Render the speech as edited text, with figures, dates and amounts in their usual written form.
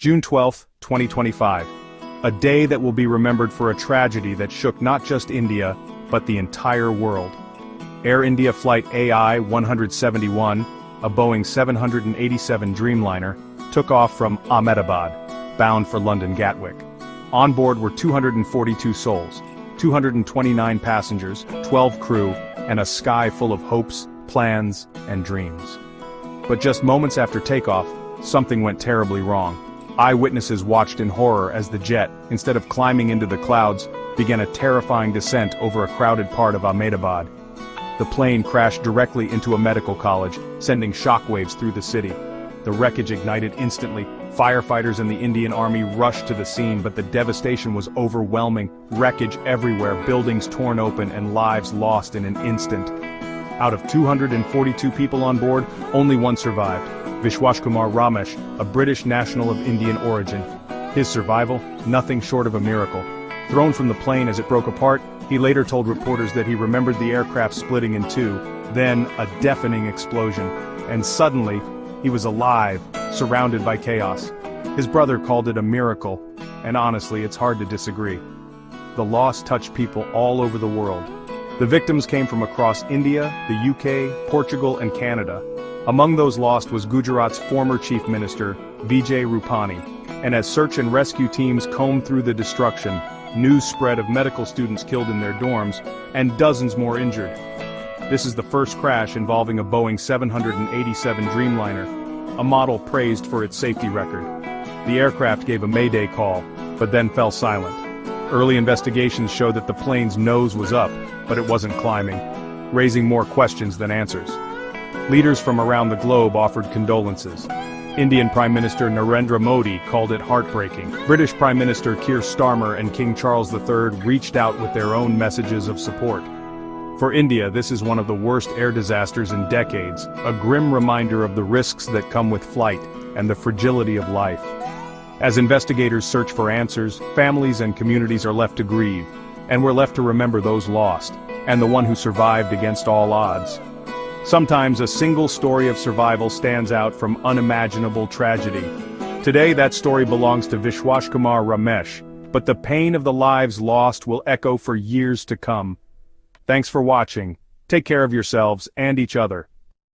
June 12, 2025. A day that will be remembered for a tragedy that shook not just India, but the entire world. Air India Flight AI-171, a Boeing 787 Dreamliner, took off from Ahmedabad, bound for London Gatwick. On board were 242 souls, 229 passengers, 12 crew, and a sky full of hopes, plans, and dreams. But just moments after takeoff, something went terribly wrong. Eyewitnesses watched in horror as the jet, instead of climbing into the clouds, began a terrifying descent over a crowded part of Ahmedabad. The plane crashed directly into a medical college, sending shockwaves through the city. The wreckage ignited instantly. Firefighters and the Indian Army rushed to the scene, but the devastation was overwhelming. Wreckage everywhere, buildings torn open, and lives lost in an instant. Out of 242 people on board, only one survived: Vishwashkumar Ramesh, a British national of Indian origin. His survival, nothing short of a miracle. Thrown from the plane as it broke apart, he later told reporters that he remembered the aircraft splitting in two, then a deafening explosion, and suddenly, he was alive, surrounded by chaos. His brother called it a miracle, and honestly, it's hard to disagree. The loss touched people all over the world. The victims came from across India, the UK, Portugal, and Canada. Among those lost was Gujarat's former chief minister, Vijay Rupani, and as search and rescue teams combed through the destruction, news spread of medical students killed in their dorms, and dozens more injured. This is the first crash involving a Boeing 787 Dreamliner, a model praised for its safety record. The aircraft gave a mayday call, but then fell silent. Early investigations showed that the plane's nose was up, but it wasn't climbing, raising more questions than answers. Leaders from around the globe offered condolences. Indian Prime Minister Narendra Modi called it heartbreaking. British Prime Minister Keir Starmer and King Charles III reached out with their own messages of support. For India, this is one of the worst air disasters in decades, a grim reminder of the risks that come with flight and the fragility of life. As investigators search for answers, families and communities are left to grieve, and we're left to remember those lost, and the one who survived against all odds. Sometimes a single story of survival stands out from unimaginable tragedy. Today that story belongs to Vishwashkumar Ramesh, but the pain of the lives lost will echo for years to come. Thanks for watching. Take care of yourselves and each other.